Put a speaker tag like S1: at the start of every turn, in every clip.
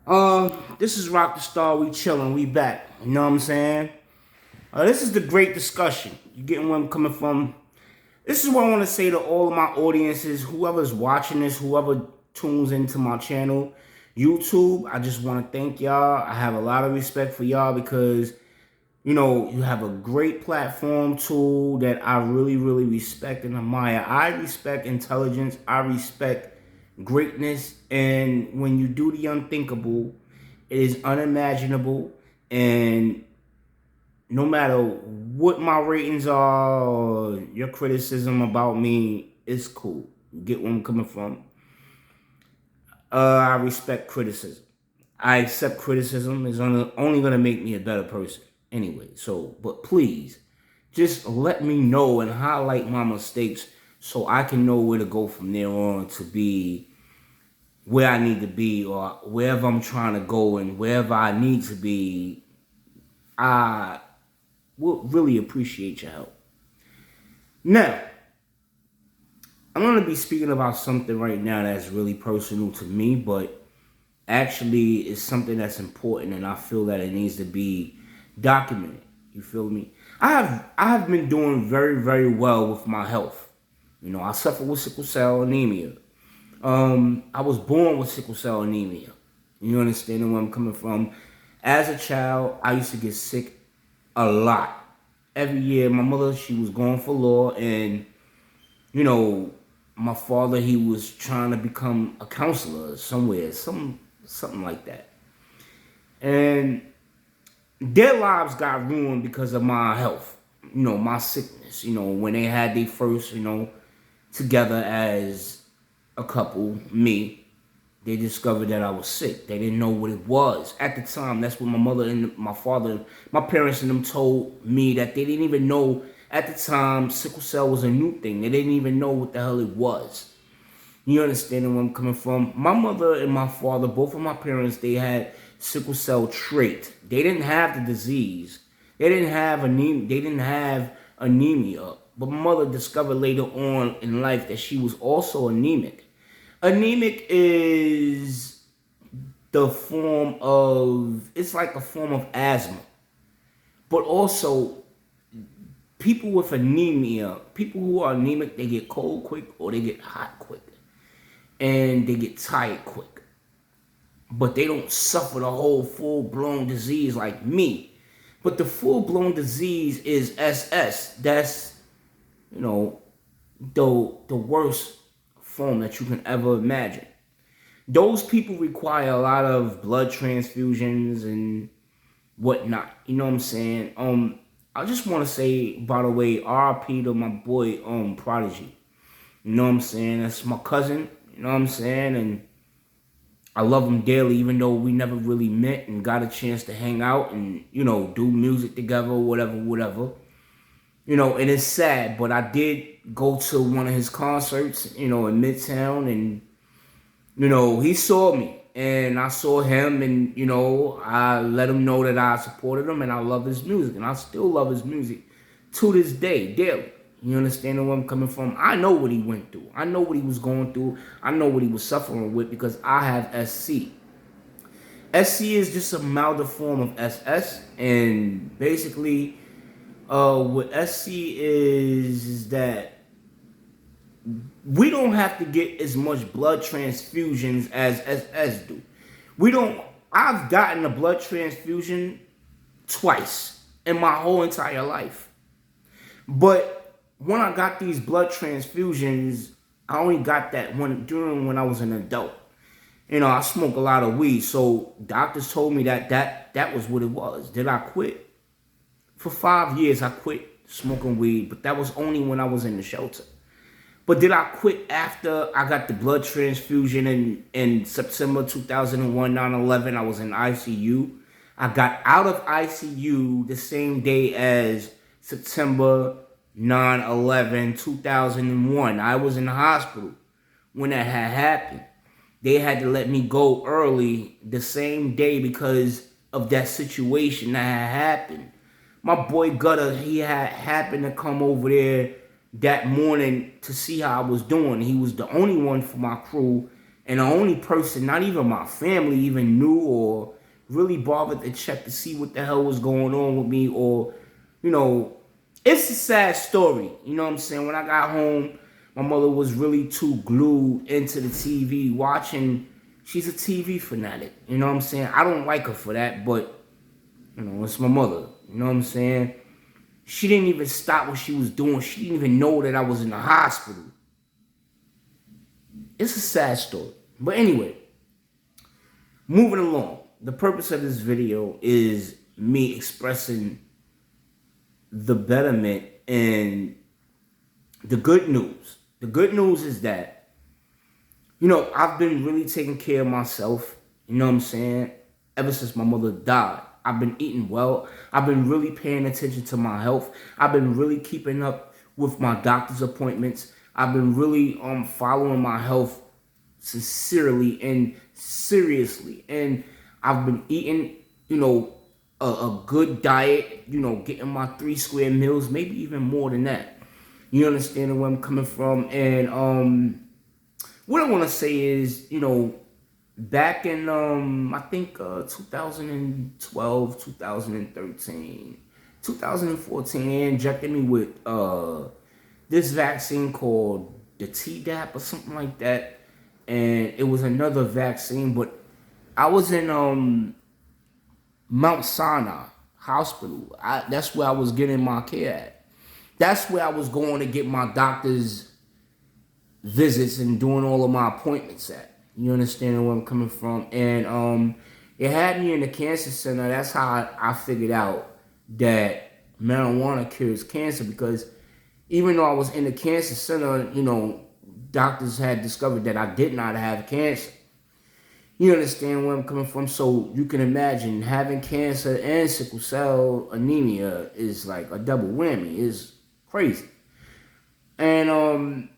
S1: This is Rocdastar. We chilling. We back. You know what I'm saying? This is the great discussion. You getting where I'm coming from? This is what I want to say to all of my audiences, whoever's watching this, whoever tunes into my channel, YouTube. I just want to thank y'all. I have a lot of respect for y'all because you have a great platform tool that I really, really respect and admire. I respect intelligence. I respect greatness. And when you do the unthinkable, it is unimaginable. And no matter what my ratings are or your criticism about me, it's cool. You get where I'm coming from? I respect criticism. I accept criticism. It's only going to make me a better person anyway. So, but please, just let me know and highlight my mistakes so I can know where to go from there on to be where I need to be or wherever I'm trying to go and wherever I need to be. I would really appreciate your help. Now, I'm going to be speaking about something right now that's really personal to me, but actually is something that's important, and I feel that it needs to be documented. You feel me? I have been doing very, very well with my health. I suffer with sickle cell anemia. I was born with sickle cell anemia. You understand where I'm coming from? As a child, I used to get sick a lot. Every year, my mother, she was going for law, and my father, he was trying to become a counselor somewhere, something like that. And their lives got ruined because of my health, my sickness. When they had their first, together as a couple, me, they discovered that I was sick. They didn't know what it was. At the time, that's what my mother and my father, my parents and them told me, that they didn't even know at the time sickle cell was a new thing. They didn't even know what the hell it was. You understand where I'm coming from? My mother and my father, both of my parents, they had sickle cell trait. They didn't have the disease. They didn't have anemia. But my mother discovered later on in life that she was also anemic. Anemic is it's like a form of asthma. But also, people with anemia, people who are anemic, they get cold quick or they get hot quick. And they get tired quick. But they don't suffer the whole full-blown disease like me. But the full-blown disease is SS. That's, the worst form that you can ever imagine. Those people require a lot of blood transfusions and whatnot. You know what I'm saying? I just want to say, by the way, RP to my boy, Prodigy. You know what I'm saying? That's my cousin. You know what I'm saying? And I love him dearly, even though we never really met and got a chance to hang out and, do music together, whatever. And it's sad, but I did go to one of his concerts, in Midtown, and, he saw me and I saw him, and, I let him know that I supported him and I love his music, and I still love his music to this day, daily. You understand where I'm coming from? I know what he went through. I know what he was going through. I know what he was suffering with because I have SC. SC is just a milder form of SS, and basically, what SC is that we don't have to get as much blood transfusions as SS do. I've gotten a blood transfusion twice in my whole entire life. But when I got these blood transfusions, I only got that during when I was an adult. I smoke a lot of weed, so doctors told me that was what it was. Did I quit? For 5 years, I quit smoking weed, but that was only when I was in the shelter. But did I quit after I got the blood transfusion in September 2001, 9/11? I was in ICU. I got out of ICU the same day as September 9/11, 2001. I was in the hospital when that had happened. They had to let me go early the same day because of that situation that had happened. My boy Gutter, he had happened to come over there that morning to see how I was doing. He was the only one for my crew And the only person, not even my family, even knew or really bothered to check to see what the hell was going on with me, or, you know, it's a sad story. You know what I'm saying? When I got home, my mother was really too glued into the TV watching. She's a TV fanatic. You know what I'm saying? I don't like her for that, but, you know, it's my mother. You know what I'm saying? She didn't even stop what she was doing. She didn't even know that I was in the hospital. It's a sad story. But anyway, moving along. The purpose of this video is me expressing the betterment and the good news. The good news is that, you know, I've been really taking care of myself, you know what I'm saying, ever since my mother died. I've been eating well. I've been really paying attention to my health. I've been really keeping up with my doctor's appointments. I've been really following my health sincerely and seriously. And I've been eating, you know, a good diet, you know, getting my 3 square meals, maybe even more than that. You understand where I'm coming from? And what I want to say is, you know, back in I think 2012, 2013, 2014, they injected me with this vaccine called the Tdap or something like that, and it was another vaccine, but I was in Mount Sinai Hospital. That's where I was getting my care at. That's where I was going to get my doctor's visits and doing all of my appointments at. You understand where I'm coming from? And it had me in the cancer center. That's how I figured out that marijuana cures cancer, because even though I was in the cancer center, you know, doctors had discovered that I did not have cancer. You understand where I'm coming from? So you can imagine having cancer and sickle cell anemia is like a double whammy. It's crazy. And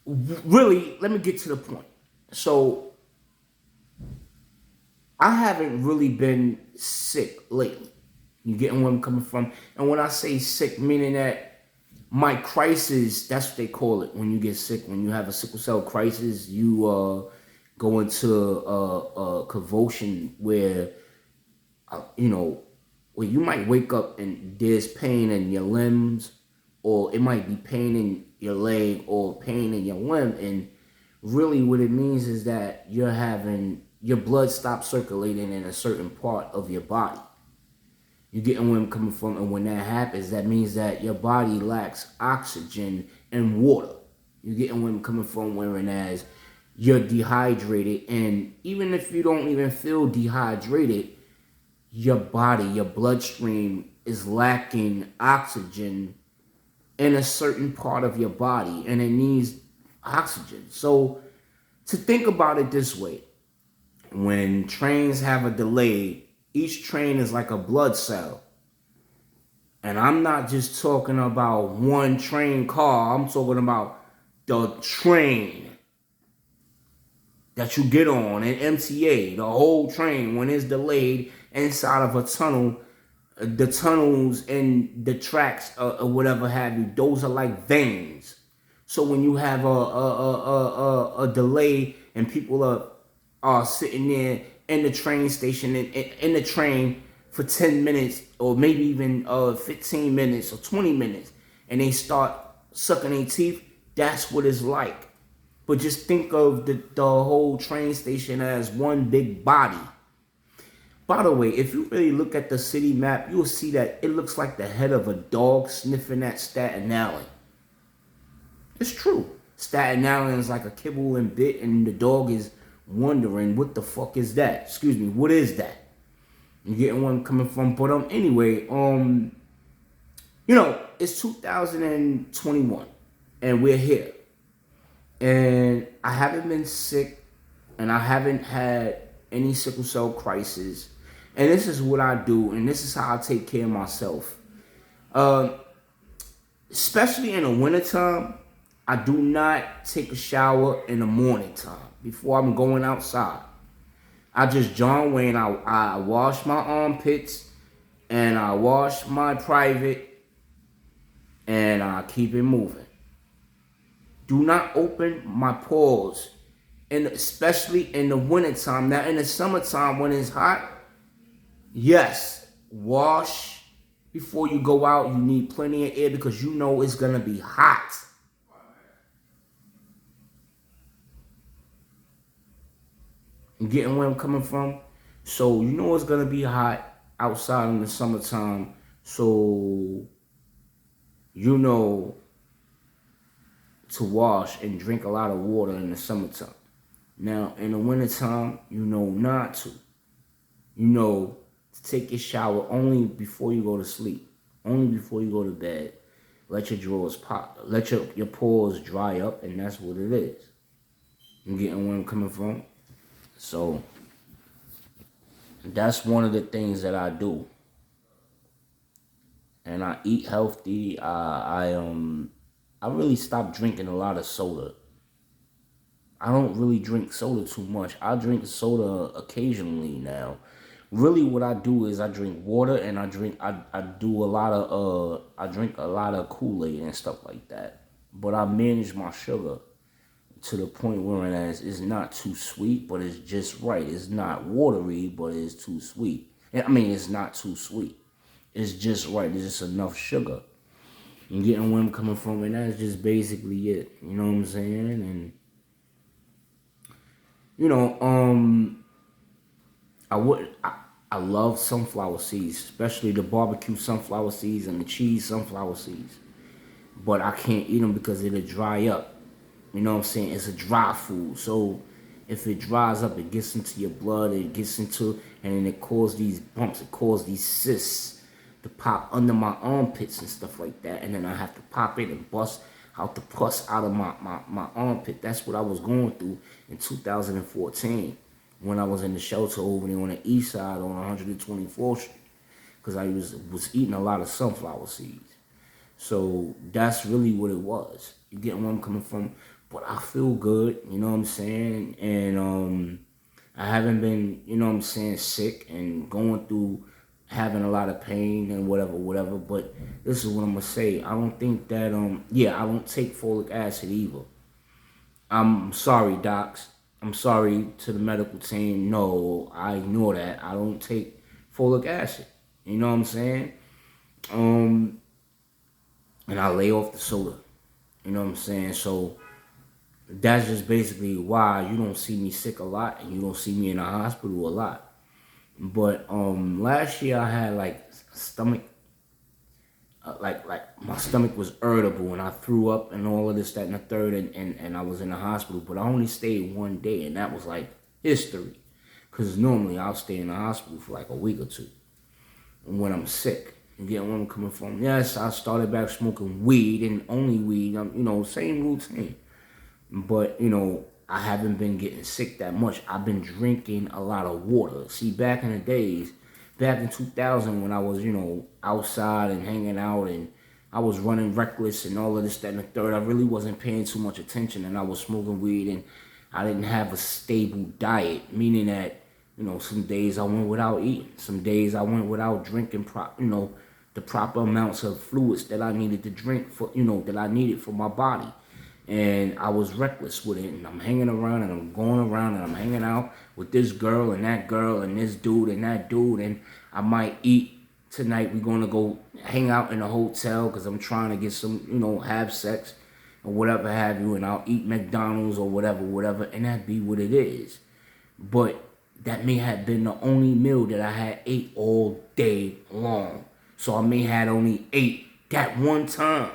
S1: really, let me get to the point. So I haven't really been sick lately. You getting where I'm coming from? And when I say sick, meaning that my crisis, that's what they call it when you get sick. When you have a sickle cell crisis, you go into a convulsion where, you know, where you might wake up and there's pain in your limbs, or it might be pain in your leg or pain in your limb. And really what it means is that you're having your blood stop circulating in a certain part of your body. You getting where I'm coming from? And when that happens, that means that your body lacks oxygen and water. You getting where I'm coming from? Whereas you're dehydrated, and even if you don't even feel dehydrated, your body, your bloodstream is lacking oxygen in a certain part of your body, and it needs oxygen. So to think about it this way, when trains have a delay, each train is like a blood cell. And I'm not just talking about one train car, I'm talking about the train that you get on in MTA, the whole train. When it's delayed inside of a tunnel, the tunnels and the tracks or whatever have you, those are like veins. So when you have a delay and people are sitting there in the train station, in the train for 10 minutes or maybe even 15 minutes or 20 minutes, and they start sucking their teeth, that's what it's like. But just think of the whole train station as one big body. By the way, if you really look at the city map, you'll see that it looks like the head of a dog sniffing at Staten Island. It's true. Staten Island is like a kibble and bit, and the dog is wondering, what the fuck is that? Excuse me, what is that? You getting where I'm coming from? But anyway, you know, it's 2021, and we're here. And I haven't been sick, and I haven't had any sickle cell crisis. And this is what I do, and this is how I take care of myself. Especially in the wintertime, I do not take a shower in the morning time before I'm going outside. I just John Wayne, I wash my armpits, and I wash my private, and I keep it moving. Do not open my pores And especially in the wintertime. Now in the summertime when it's hot, yes, wash before you go out. You need plenty of air because you know it's gonna be hot. You getting where I'm coming from? So you know it's gonna be hot outside in the summertime. So you know to wash and drink a lot of water in the summertime. Now in the wintertime, you know not to. You know to take your shower only before you go to sleep. Only before you go to bed. Let your drawers pop. Let your pores dry up, and that's what it is. You getting where I'm coming from? So that's one of the things that I do. And I eat healthy. I really stopped drinking a lot of soda. I don't really drink soda too much. I drink soda occasionally now. Really what I do is I drink water and I do a lot of I drink a lot of Kool-Aid and stuff like that. But I manage my sugar to the point where it's not too sweet, but it's just right. It's not watery, but it's too sweet. I mean, it's not too sweet. It's just right. It's just enough sugar. And getting where I'm coming from, and that's just basically it. You know what I'm saying? And you know, I love sunflower seeds, especially the barbecue sunflower seeds and the cheese sunflower seeds. But I can't eat them because it'll dry up. You know what I'm saying? It's a dry food. So if it dries up, it gets into your blood, it gets into, and then it causes these bumps, it causes these cysts to pop under my armpits and stuff like that. And then I have to pop it and bust out the pus out of my armpit. That's what I was going through in 2014 when I was in the shelter over there on the east side on 124th Street. Because I was eating a lot of sunflower seeds. So that's really what it was. You get where I'm coming from? But I feel good, you know what I'm saying? And I haven't been, you know what I'm saying, sick and going through having a lot of pain and whatever. But this is what I'm gonna say. I don't think that I don't take folic acid either. I'm sorry, docs. I'm sorry to the medical team. No, I ignore that. I don't take folic acid. You know what I'm saying? And I lay off the soda. You know what I'm saying? So that's just basically why you don't see me sick a lot and you don't see me in the hospital a lot. But last year I had like stomach, like my stomach was irritable and I threw up and all of this, that, and the third, and I was in the hospital. But I only stayed one day, and that was like history, because normally I'll stay in the hospital for like a week or two when I'm sick. You get where I'm coming from? Yes, I started back smoking weed and only weed. Same routine. But, I haven't been getting sick that much. I've been drinking a lot of water. See, back in the days, back in 2000 when I was, outside and hanging out and I was running reckless and all of this, that, and the third, I really wasn't paying too much attention and I was smoking weed and I didn't have a stable diet, meaning that, some days I went without eating. Some days I went without drinking, the proper amounts of fluids that I needed to drink for, that I needed for my body. And I was reckless with it, and I'm hanging around, and I'm going around, and I'm hanging out with this girl, and that girl, and this dude, and that dude, and I might eat tonight. We're going to go hang out in a hotel, because I'm trying to get some, have sex, or whatever have you, and I'll eat McDonald's or whatever, and that be what it is. But that may have been the only meal that I had ate all day long. So I may had only ate that one time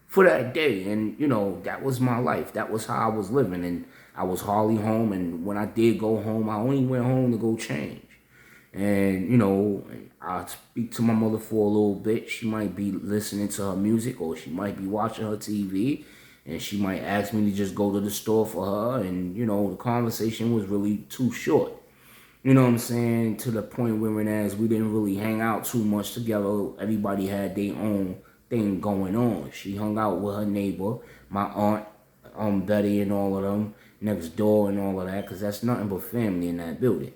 S1: for that day. And, that was my life. That was how I was living. And I was hardly home. And when I did go home, I only went home to go change. And, I speak to my mother for a little bit. She might be listening to her music or she might be watching her TV. And she might ask me to just go to the store for her. And, the conversation was really too short. You know what I'm saying? To the point where we didn't really hang out too much together. Everybody had their own thing going on. She hung out with her neighbor, my aunt, Betty and all of them, next door and all of that, because that's nothing but family in that building.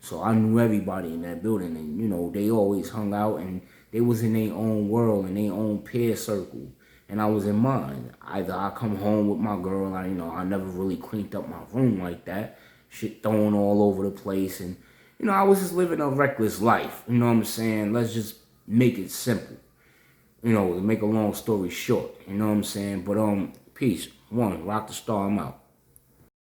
S1: So I knew everybody in that building, and, they always hung out, and they was in their own world, in their own peer circle. and I was in mine. Either I come home with my girl, I never really cleaned up my room like that. Shit thrown all over the place, and I was just living a reckless life. You know what I'm saying? Let's just make it simple. To make a long story short. You know what I'm saying? But peace. One, Rocdastar, I'm out.